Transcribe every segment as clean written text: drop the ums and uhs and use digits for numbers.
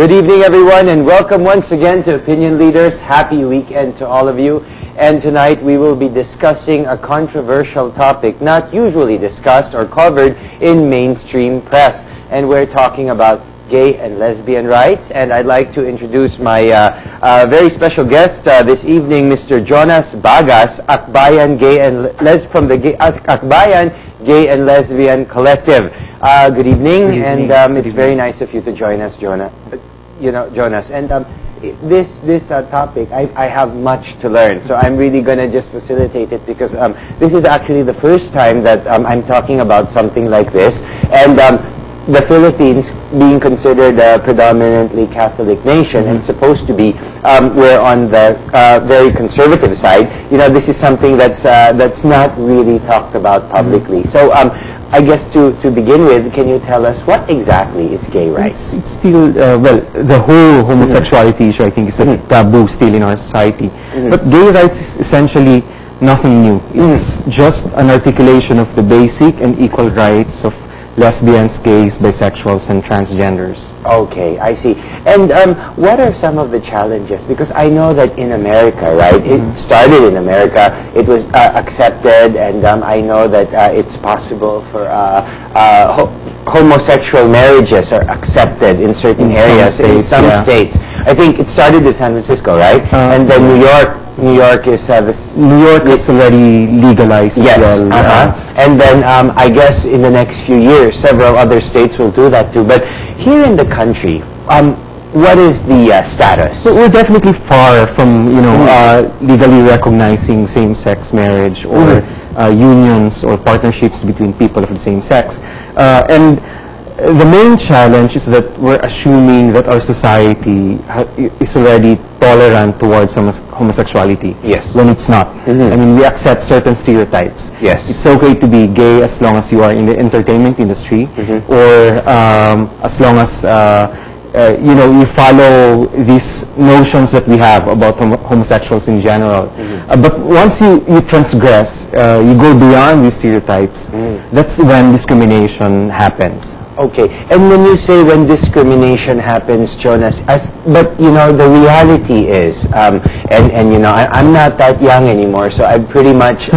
Good evening, everyone, and welcome once again to Opinion Leaders. Happy weekend to all of you. And tonight we will be discussing a controversial topic not usually discussed or covered in mainstream press. And we're talking about gay and lesbian rights. And I'd like to introduce my very special guest this evening, Mr. Jonas Bagas, Akbayan from the Akbayan Gay and Lesbian Collective. Good evening, and it's very nice of you to join us, Jonas. And this topic, I have much to learn, so I'm really going to just facilitate it because this is actually the first time that I'm talking about something like this. And the Philippines, being considered a predominantly Catholic nation and supposed to be, we're on the very conservative side. This is something that's not really talked about publicly. So I guess to begin with, can you tell us what exactly is gay rights? It's still, the whole homosexuality issue, I think, is a taboo still in our society. But gay rights is essentially nothing new. It's just an articulation of the basic and equal rights of lesbians, gays, bisexuals, and transgenders. Okay, I see. And what are some of the challenges? Because I know that in America, right, it started in America, it was accepted, and I know that it's possible for homosexual marriages are accepted in certain areas, in some states. I think it started in San Francisco, right? And then New York is already legalized. Yes. As well. And then I guess in the next few years, several other states will do that too. But here in the country, what is the status? So we're definitely far from legally recognizing same-sex marriage or unions or partnerships between people of the same sex. And the main challenge is that we're assuming that our society is already tolerant towards homosexuality. Yes. When it's not. I mean, we accept certain stereotypes. Yes. It's okay to be gay as long as you are in the entertainment industry, or as long as you follow these notions that we have about homosexuals in general. But once you transgress, you go beyond these stereotypes, that's when discrimination happens. Okay, and when you say when discrimination happens, Jonas, but the reality is, I'm not that young anymore, so I've pretty much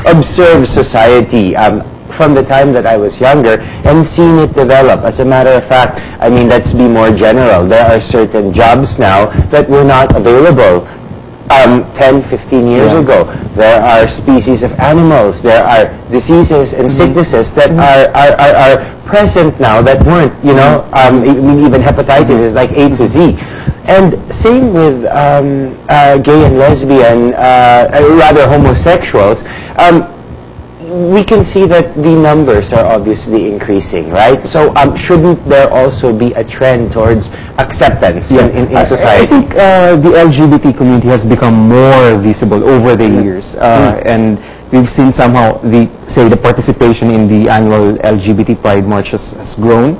observed society from the time that I was younger and seen it develop. As a matter of fact, I mean, let's be more general. There are certain jobs now that were not available 10, 15 years ago. There are species of animals, there are diseases and sicknesses that are present now that weren't, even hepatitis is like A to Z. And same with gay and lesbian, rather homosexuals. We can see that the numbers are obviously increasing, right? So shouldn't there also be a trend towards acceptance in society? I think the LGBT community has become more visible over the years, and we've seen somehow the participation in the annual LGBT Pride March has grown.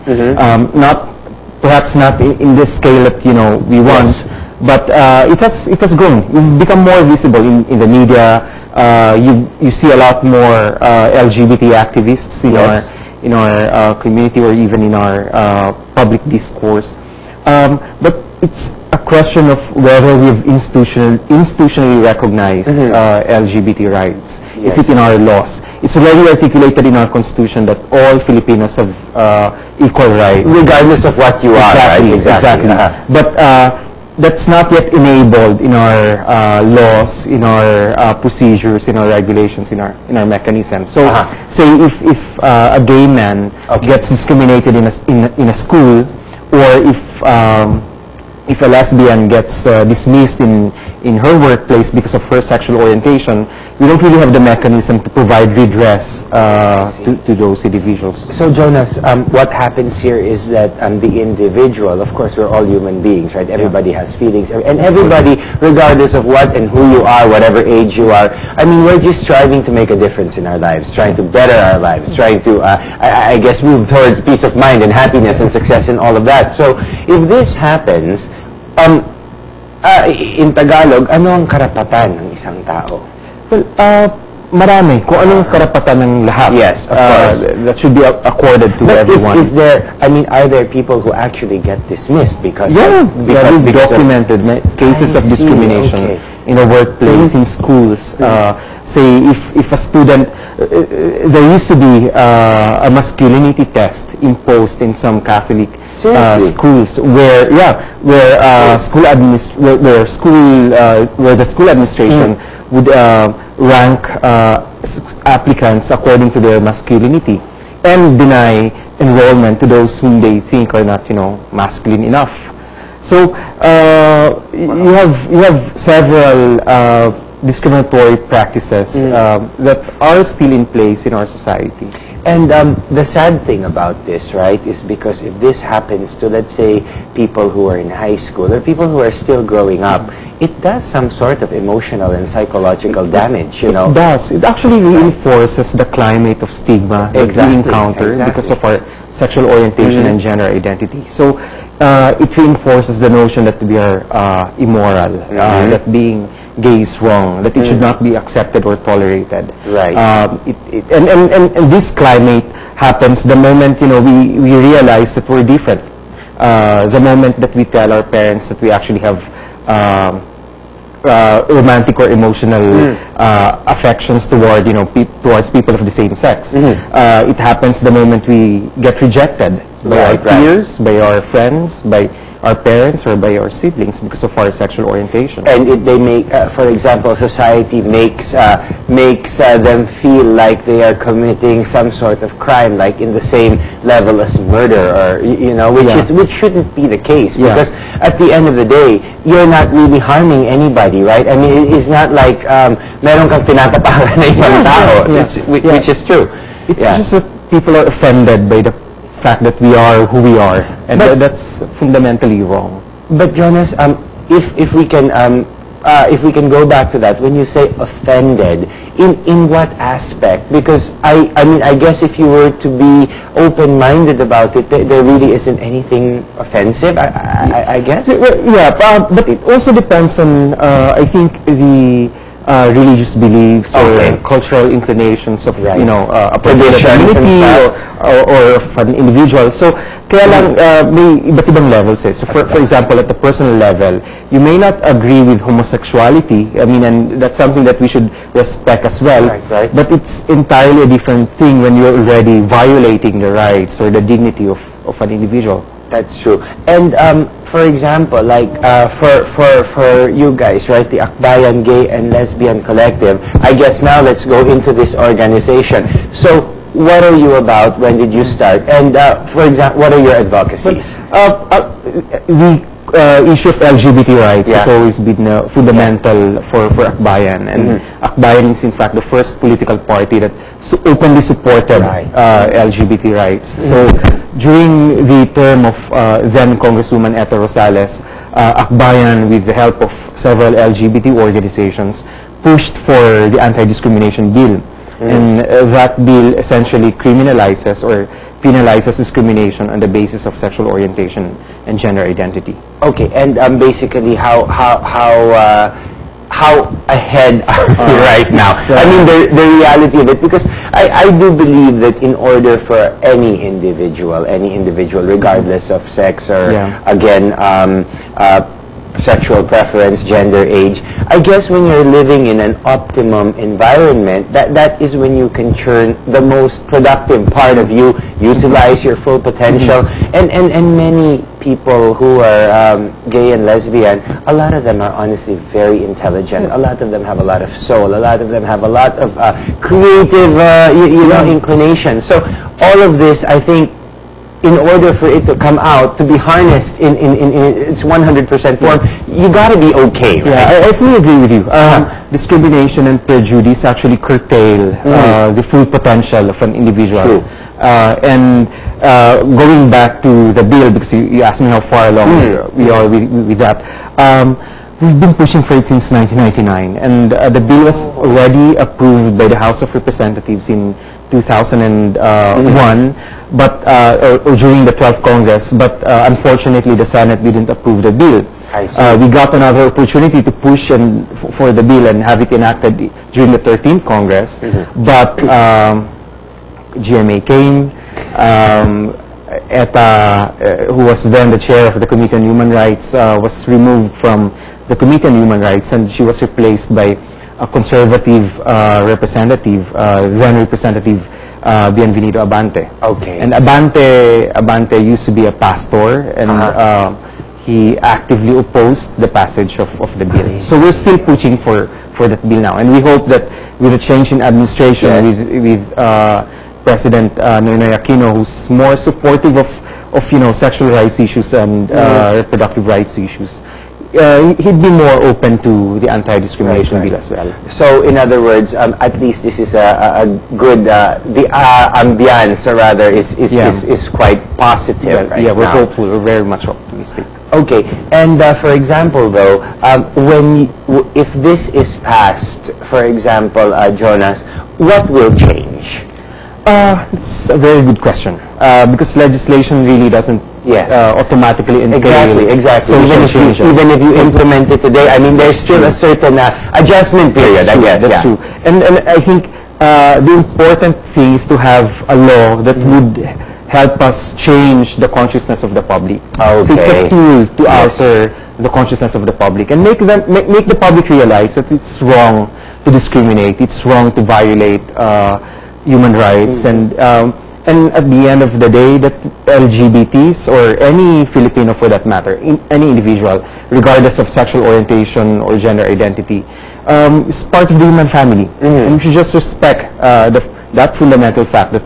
Perhaps not in the scale that we want, but it has grown. We've become more visible in the media. You see a lot more LGBT activists in our community or even in our public discourse. But it's a question of whether we've institutionally recognized LGBT rights. Is it in our laws? It's already articulated in our Constitution that all Filipinos have equal rights, regardless of what you are. Right? Exactly. But that's not yet enabled in our laws, in our procedures, in our regulations, in our mechanisms. So, say if a gay man gets discriminated in a school, or if a lesbian gets dismissed in her workplace because of her sexual orientation, we don't really have the mechanism to provide redress to those individuals. So Jonas, what happens here is that the individual, of course we're all human beings, right? Everybody has feelings, and everybody, regardless of what and who you are, whatever age you are, I mean, we're just striving to make a difference in our lives, trying to better our lives, trying to, I guess, move towards peace of mind and happiness and success and all of that. So if this happens, in Tagalog, ano ang karapatan ng isang tao? Well, marami, kung anong karapatan ng lahat. Yes, of course. That should be accorded to But everyone. is there, I mean, are there people who actually get dismissed because we've documented cases of discrimination in the workplace, in schools. Say, if a student, there used to be a masculinity test imposed in some Catholic schools where the school administration would rank applicants according to their masculinity and deny enrollment to those whom they think are not, masculine enough. So you have several discriminatory practices that are still in place in our society. And the sad thing about this, right, is because if this happens to, let's say, people who are in high school or people who are still growing up, it does some sort of emotional and psychological damage, It does. It actually reinforces the climate of stigma that we encounter because of our sexual orientation and gender identity. So it reinforces the notion that we are immoral, that being gay is wrong, that it should not be accepted or tolerated. Right. And this climate happens the moment we realize that we're different. The moment that we tell our parents that we actually have romantic or emotional affections towards people of the same sex. It happens the moment we get rejected by our peers, by our friends, by our parents or by our siblings because of our sexual orientation. And they make, for example, society makes them feel like they are committing some sort of crime, like in the same level as murder, or which shouldn't be the case, because at the end of the day, you're not really harming anybody, right? I mean, it's not like meron kang tinatapakan na ibang tao, which is true. It's just that people are offended by the fact that we are who we are, and that's fundamentally wrong. But Jonas, if we can go back to that, when you say offended, in what aspect? Because I mean, I guess if you were to be open-minded about it, there really isn't anything offensive. I guess. But it also depends on I think the religious beliefs or cultural inclinations of a particular community or of an individual. So kaya lang may iba't ibang levels. So for example, at the personal level, you may not agree with homosexuality. I mean, and that's something that we should respect as well. Right. But it's entirely a different thing when you're already violating the rights or the dignity of an individual. That's true. And for example, like for you guys, right, the Akbayan Gay and Lesbian Collective, I guess now let's go into this organization. So what are you about? When did you start? And for example, what are your advocacies? The issue of LGBT rights has always been fundamental for Akbayan, and Akbayan is in fact the first political party that openly supported LGBT rights. So during the term of then Congresswoman Etta Rosales, Akbayan, with the help of several LGBT organizations, pushed for the anti-discrimination bill. And that bill essentially criminalizes or penalizes discrimination on the basis of sexual orientation and gender identity. Okay, and basically how ahead are we right now? I mean, the reality of it, because I do believe that in order for any individual, regardless of sex or again sexual preference, gender, age, I guess when you're living in an optimum environment, that is when you can churn the most productive part of you, utilize your full potential, and many people who are gay and lesbian, a lot of them are honestly very intelligent. A lot of them have a lot of soul. A lot of them have a lot of creative, inclination. So all of this, I think, in order for it to come out, to be harnessed in its 100% form, you got to be okay, right? Yeah, I fully agree with you. Discrimination and prejudice actually curtail the full potential of an individual. And going back to the bill, because you asked me how far along we are with that, we've been pushing for it since 1999, and the bill was already approved by the House of Representatives in 2001, but or during the 12th Congress, but unfortunately the Senate didn't approve the bill. I see. We got another opportunity to push for the bill and have it enacted during the 13th Congress, but GMA came. Who was then the chair of the Committee on Human Rights, was removed from the Committee on Human Rights, and she was replaced by a conservative representative, then Representative Bienvenido Abante. Okay. And Abante used to be a pastor, and he actively opposed the passage of the bill. So we're still pushing for that bill now, and we hope that with a change in administration, with President Noynoy Aquino, who's more supportive of sexual rights issues and reproductive rights issues, he'd be more open to the anti-discrimination bill as well. So, in other words, at least this is a good, the ambiance, or rather, is quite positive right we're now. hopeful. We're very much optimistic. Okay, and for example, though, if this is passed, for example, Jonas, what will change? It's a very good question, because legislation really doesn't automatically entail exactly. Even if you implement it today, I mean, there's still a certain adjustment period, I guess. That's true. And I think the important thing is to have a law that would help us change the consciousness of the public. Okay. So it's a tool to alter the consciousness of the public and make the public realize that it's wrong to discriminate, it's wrong to violate human rights, and at the end of the day, that LGBTs, or any Filipino for that matter, any individual, regardless of sexual orientation or gender identity, is part of the human family. And we should just respect that fundamental fact that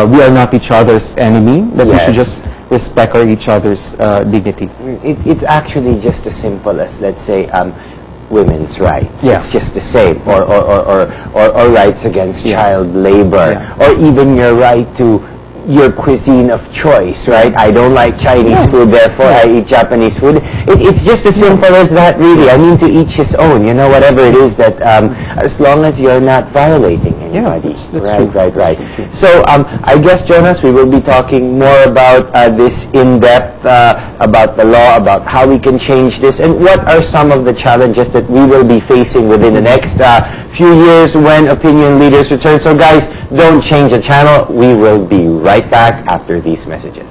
we are not each other's enemy, that we should just respect each other's dignity. It's actually just as simple as, let's say, women's rights. Yeah. It's just the same, or rights against child labor, or even your right to your cuisine of choice, right? I don't like Chinese food, therefore I eat Japanese food. It's just as simple as that, really. I mean, to each his own, whatever it is that, as long as you're not violating anybody. Right. So, I guess, Jonas, we will be talking more about this in depth, about the law, about how we can change this, and what are some of the challenges that we will be facing within the next few years when Opinion Leaders return. So, guys, don't change the channel. We will be right back after these messages.